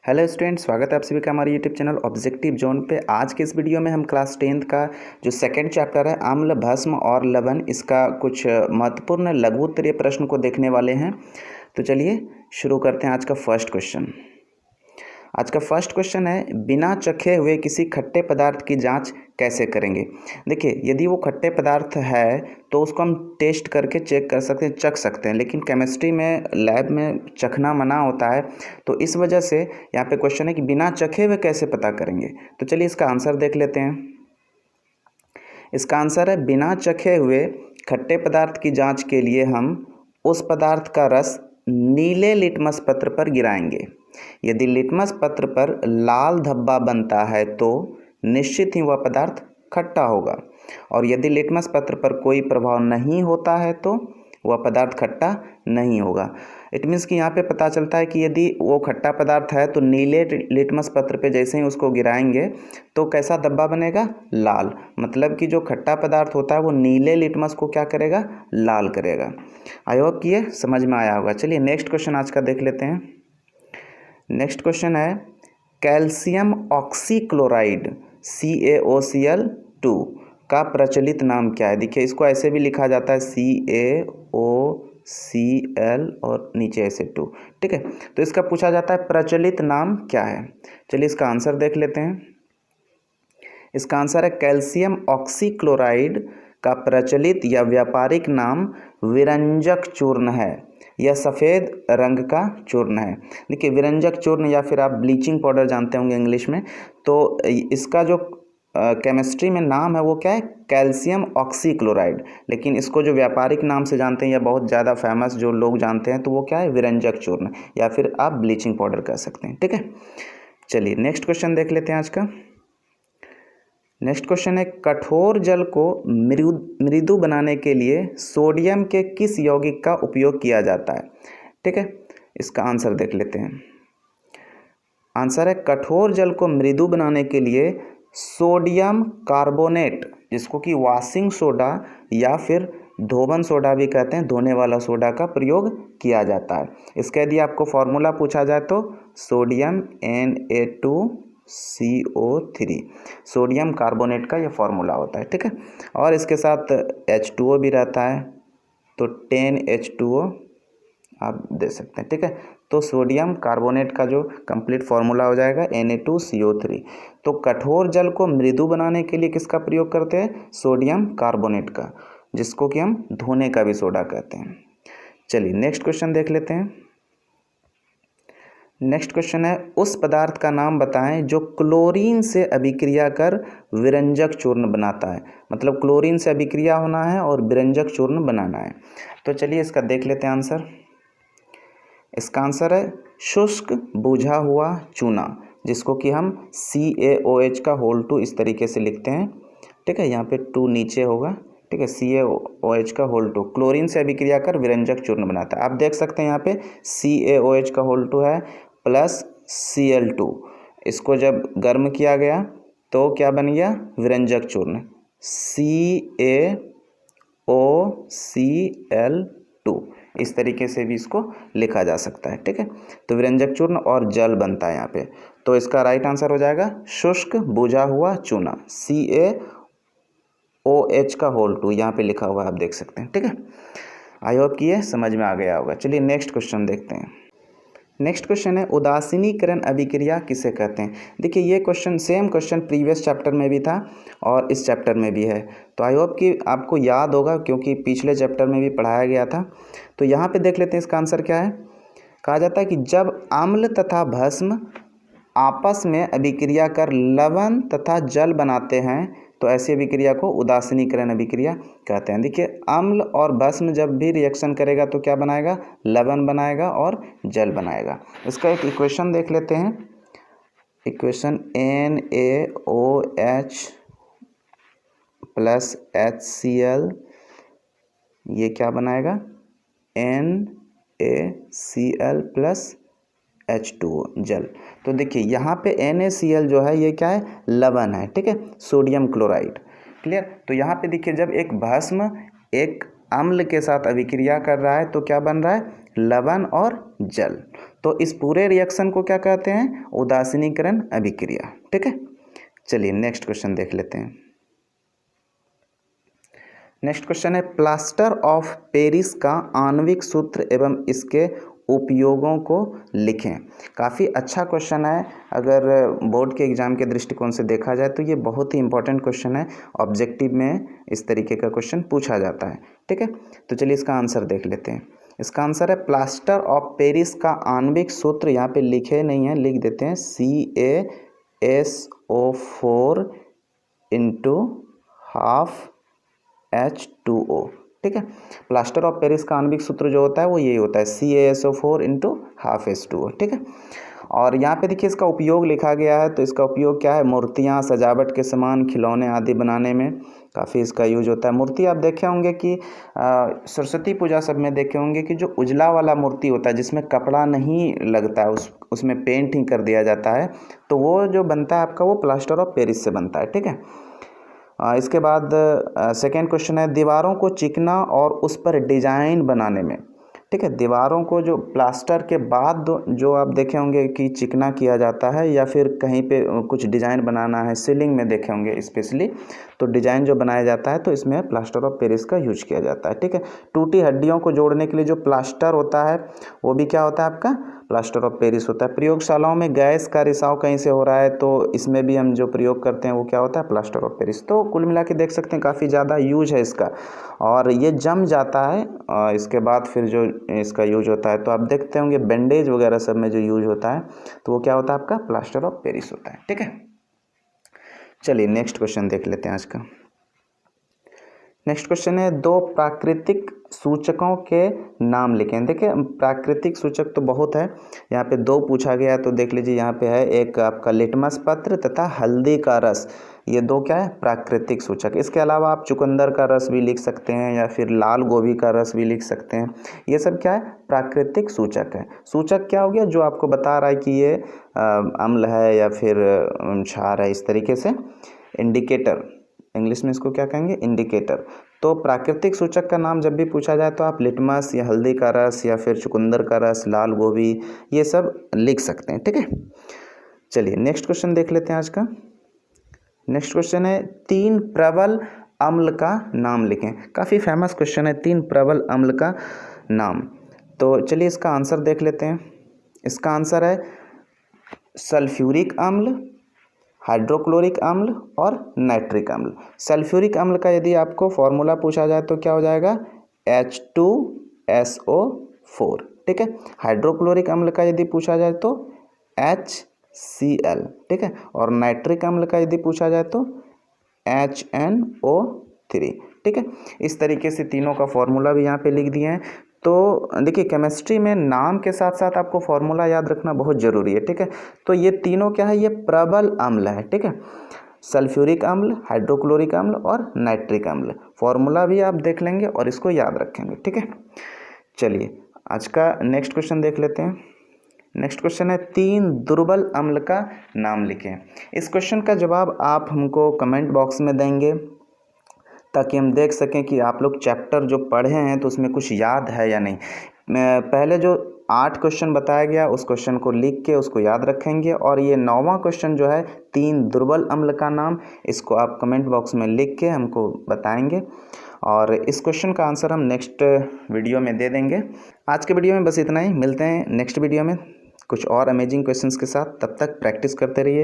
Hello student, स्वागत है आप सभी का हमारे यूट्यूब चैनल ऑब्जेक्टिव जोन पे। आज के इस वीडियो में हम क्लास 10th का जो सेकंड चैप्टर है अम्ल, भस्म और लवण, इसका कुछ महत्वपूर्ण लघु उत्तरीय प्रश्न को देखने वाले हैं। तो चलिए शुरू करते हैं आज का फर्स्ट क्वेश्चन। आज का फर्स्ट क्वेश्चन है, बिना चखे हुए किसी खट्टे पदार्थ की जांच कैसे करेंगे। देखिए, यदि वो खट्टे पदार्थ है तो उसको हम टेस्ट करके चेक कर सकते हैं, चख सकते हैं, लेकिन केमिस्ट्री में लैब में चखना मना होता है। तो इस वजह से यहाँ पे क्वेश्चन है कि बिना चखे हुए कैसे पता करेंगे। तो चलिए इसका आंसर देख लेते हैं। इसका आंसर है, बिना चखे हुए खट्टे पदार्थ की जाँच के लिए हम उस पदार्थ का रस नीले लिटमस पत्र पर गिराएंगे। यदि लिटमस पत्र पर लाल धब्बा बनता है तो निश्चित ही वह पदार्थ खट्टा होगा, और यदि लिटमस पत्र पर कोई प्रभाव नहीं होता है तो वह पदार्थ खट्टा नहीं होगा। इट मीन्स कि यहाँ पे पता चलता है कि यदि वो खट्टा पदार्थ है तो नीले लिटमस पत्र पे जैसे ही उसको गिराएंगे तो कैसा धब्बा बनेगा, लाल। मतलब कि जो खट्टा पदार्थ होता है वो नीले लिटमस को क्या करेगा, लाल करेगा। आई होप कि ये समझ में आया होगा। चलिए नेक्स्ट क्वेश्चन आज का देख लेते हैं। नेक्स्ट क्वेश्चन है, कैल्शियम ऑक्सीक्लोराइड CaOCl2 का प्रचलित नाम क्या है। देखिए, इसको ऐसे भी लिखा जाता है CaOCl और नीचे ऐसे 2, ठीक है। तो इसका पूछा जाता है प्रचलित नाम क्या है। चलिए इसका आंसर देख लेते हैं। इसका आंसर है, कैल्शियम ऑक्सीक्लोराइड का प्रचलित या व्यापारिक नाम विरंजक चूर्ण है। यह सफ़ेद रंग का चूर्ण है। देखिए, विरंजक चूर्ण या फिर आप ब्लीचिंग पाउडर जानते होंगे इंग्लिश में, तो इसका जो केमिस्ट्री में नाम है वो क्या है, कैल्शियम ऑक्सीक्लोराइड। लेकिन इसको जो व्यापारिक नाम से जानते हैं या बहुत ज़्यादा फेमस जो लोग जानते हैं तो वो क्या है, विरंजक चूर्ण, या फिर आप ब्लीचिंग पाउडर कह सकते हैं, ठीक है। चलिए नेक्स्ट क्वेश्चन देख लेते हैं आज का। नेक्स्ट क्वेश्चन है, कठोर जल को मृदु बनाने के लिए सोडियम के किस यौगिक का उपयोग किया जाता है, ठीक है। इसका आंसर देख लेते हैं। आंसर है, कठोर जल को मृदु बनाने के लिए सोडियम कार्बोनेट, जिसको कि वॉशिंग सोडा या फिर धोबन सोडा भी कहते हैं, धोने वाला सोडा का प्रयोग किया जाता है। इसका यदि आपको फॉर्मूला पूछा जाए तो सोडियम Na2CO3, सोडियम कार्बोनेट का यह फॉर्मूला होता है, ठीक है। और इसके साथ H2O भी रहता है, तो 10H2O आप दे सकते हैं, ठीक है। तो सोडियम कार्बोनेट का जो कंप्लीट फॉर्मूला हो जाएगा Na2CO3। तो कठोर जल को मृदु बनाने के लिए किसका प्रयोग करते हैं, सोडियम कार्बोनेट का, जिसको कि हम धोने का भी सोडा कहते हैं। चलिए नेक्स्ट क्वेश्चन देख लेते हैं। नेक्स्ट क्वेश्चन है, उस पदार्थ का नाम बताएं जो क्लोरीन से अभिक्रिया कर विरंजक चूर्ण बनाता है। मतलब क्लोरीन से अभिक्रिया होना है और विरंजक चूर्ण बनाना है। तो चलिए इसका देख लेते हैं आंसर। इसका आंसर है, शुष्क बुझा हुआ चूना, जिसको कि हम CaOH इस तरीके से लिखते हैं, ठीक है। यहाँ पे 2 नीचे होगा, ठीक है। CaOH क्लोरीन से अभिक्रिया कर विरंजक चूर्ण बनाता है। आप देख सकते हैं यहाँ पे CaOH है प्लस Cl2। इसको जब गर्म किया गया तो क्या बन गया, विरंजक चूर्ण CaOCl2। इस तरीके से भी इसको लिखा जा सकता है, ठीक है। तो विरंजक चूर्ण और जल बनता है यहाँ पे। तो इसका राइट आंसर हो जाएगा शुष्क बुझा हुआ चूना, CaOH यहाँ पे लिखा हुआ है, आप देख सकते हैं, ठीक है। आई होप कि ये समझ में आ गया होगा। चलिए नेक्स्ट क्वेश्चन देखते हैं। नेक्स्ट क्वेश्चन है, उदासीनीकरण अभिक्रिया किसे कहते हैं। देखिए, ये question same question previous chapter में भी था और इस चैप्टर में भी है, तो आई होप कि आपको याद होगा क्योंकि पिछले चैप्टर में भी पढ़ाया गया था। तो यहाँ पे देख लेते हैं इसका आंसर क्या है। कहा जाता है कि जब अम्ल तथा भस्म आपस में अभिक्रिया कर लवण तथा जल बनाते हैं तो ऐसी अभिक्रिया को उदासीनीकरण अभिक्रिया कहते हैं। देखिए, अम्ल और भस्म जब भी रिएक्शन करेगा तो क्या बनाएगा, लवण बनाएगा और जल बनाएगा। इसका एक इक्वेशन देख लेते हैं। इक्वेशन NaOH प्लस HCl, ये क्या बनाएगा, NaCl प्लस H2O, जल। तो देखिए यहाँ पे NaCl जो है ये क्या है, लवण है, ठीक है, सोडियम क्लोराइड। क्लियर। तो यहाँ पे देखिए, जब एक भस्म एक अम्ल के साथ अभिक्रिया कर रहा है तो क्या बन रहा है, लवण और जल। तो इस पूरे रिएक्शन को क्या कहते हैं? उदासीनीकरण अभिक्रिया। ठीक है, चलिए नेक्स्ट क्वेश्चन देख लेते हैं। नेक्स्ट क्वेश्चन है प्लास्टर ऑफ पेरिस का आणविक सूत्र एवं इसके उपयोगों को लिखें। काफ़ी अच्छा क्वेश्चन है, अगर बोर्ड के एग्जाम के दृष्टिकोण से देखा जाए तो ये बहुत ही इंपॉर्टेंट क्वेश्चन है। ऑब्जेक्टिव में इस तरीके का क्वेश्चन पूछा जाता है। ठीक है, तो चलिए इसका आंसर देख लेते हैं। इसका आंसर है प्लास्टर ऑफ पेरिस का आणविक सूत्र, यहाँ पे लिखे नहीं है, लिख देते हैं CaSO4 इंटू हाफ H2O। ठीक है, प्लास्टर ऑफ पेरिस का आणविक सूत्र जो होता है वो यही होता है CaSO4 इंटू हाफ H2O। ठीक है, और यहाँ पे देखिए इसका उपयोग लिखा गया है, तो इसका उपयोग क्या है? मूर्तियाँ, सजावट के सामान, खिलौने आदि बनाने में काफ़ी इसका यूज होता है। मूर्ति आप देखे होंगे कि सरस्वती पूजा सब में देखे होंगे कि जो उजला वाला मूर्ति होता है जिसमें कपड़ा नहीं लगता है, उसमें पेंट ही कर दिया जाता है, तो वो जो बनता है आपका वो प्लास्टर ऑफ पेरिस से बनता है। ठीक है, इसके बाद सेकेंड क्वेश्चन है दीवारों को चिकना और उस पर डिजाइन बनाने में। ठीक है, दीवारों को जो प्लास्टर के बाद जो आप देखे होंगे कि चिकना किया जाता है या फिर कहीं पे कुछ डिज़ाइन बनाना है, सीलिंग में देखे होंगे स्पेशली, तो डिज़ाइन जो बनाया जाता है तो इसमें प्लास्टर ऑफ पेरिस का यूज किया जाता है। ठीक है, टूटी हड्डियों को जोड़ने के लिए जो प्लास्टर होता है वो भी क्या होता है? आपका प्लास्टर ऑफ पेरिस होता है। प्रयोगशालाओं में गैस का रिसाव कहीं से हो रहा है तो इसमें भी हम जो प्रयोग करते हैं वो क्या होता है? Plaster of Paris. तो कुल मिला के देख सकते हैं काफ़ी ज़्यादा यूज है इसका, और ये जम जाता है इसके बाद फिर जो इसका यूज होता है, तो आप देखते होंगे बैंडेज वगैरह सब में जो यूज होता है तो वो क्या होता है? आपका प्लास्टर ऑफ पेरिस होता है। ठीक है, चलिए नेक्स्ट क्वेश्चन देख लेते हैं आज का। नेक्स्ट क्वेश्चन है दो प्राकृतिक सूचकों के नाम लिखें। देखिए प्राकृतिक सूचक तो बहुत है, यहाँ पे दो पूछा गया, तो देख लीजिए यहाँ पे है एक आपका लिटमस पत्र तथा हल्दी का रस, ये दो क्या है? प्राकृतिक सूचक। इसके अलावा आप चुकंदर का रस भी लिख सकते हैं या फिर लाल गोभी का रस भी लिख सकते हैं। ये सब क्या है? प्राकृतिक सूचक है। सूचक क्या हो गया? जो आपको बता रहा है कि ये अम्ल है या फिर क्षार है, इस तरीके से। इंडिकेटर, इंग्लिश में इसको क्या कहेंगे? इंडिकेटर। तो प्राकृतिक सूचक का नाम जब भी पूछा जाए तो आप लिटमस या हल्दी का रस या फिर चुकंदर का रस, लाल गोभी, ये सब लिख सकते हैं। ठीक है, चलिए नेक्स्ट क्वेश्चन देख लेते हैं आज का। नेक्स्ट क्वेश्चन है तीन प्रबल अम्ल का नाम लिखें। काफ़ी फेमस क्वेश्चन है, तीन प्रबल अम्ल का नाम। तो चलिए इसका आंसर देख लेते हैं। इसका आंसर है सल्फ्यूरिक अम्ल, हाइड्रोक्लोरिक अम्ल और नाइट्रिक अम्ल। सल्फ्यूरिक अम्ल का यदि आपको फॉर्मूला पूछा जाए तो क्या हो जाएगा? H2SO4। ठीक है, हाइड्रोक्लोरिक अम्ल का यदि पूछा जाए तो HCl। ठीक है, और नाइट्रिक अम्ल का यदि पूछा जाए तो HNO3। ठीक है, इस तरीके से तीनों का फॉर्मूला भी यहाँ पे लिख दिए हैं। तो देखिए केमिस्ट्री में नाम के साथ साथ आपको फॉर्मूला याद रखना बहुत ज़रूरी है। ठीक है, तो ये तीनों क्या है? ये प्रबल अम्ल है। ठीक है, सल्फ्यूरिक अम्ल, हाइड्रोक्लोरिक अम्ल और नाइट्रिक अम्ल। फॉर्मूला भी आप देख लेंगे और इसको याद रखेंगे। ठीक है, चलिए आज का नेक्स्ट क्वेश्चन देख लेते हैं। नेक्स्ट क्वेश्चन है तीन दुर्बल अम्ल का नाम लिखें। इस क्वेश्चन का जवाब आप हमको कमेंट बॉक्स में देंगे ताकि हम देख सकें कि आप लोग चैप्टर जो पढ़े हैं तो उसमें कुछ याद है या नहीं। पहले जो 8 क्वेश्चन बताया गया उस क्वेश्चन को लिख के उसको याद रखेंगे, और ये 9वां क्वेश्चन जो है तीन दुर्बल अम्ल का नाम, इसको आप कमेंट बॉक्स में लिख के हमको बताएंगे, और इस क्वेश्चन का आंसर हम नेक्स्ट वीडियो में दे देंगे। आज के वीडियो में बस इतना ही, मिलते हैं नेक्स्ट वीडियो में कुछ और अमेजिंग क्वेश्चंस के साथ। तब तक प्रैक्टिस करते रहिए।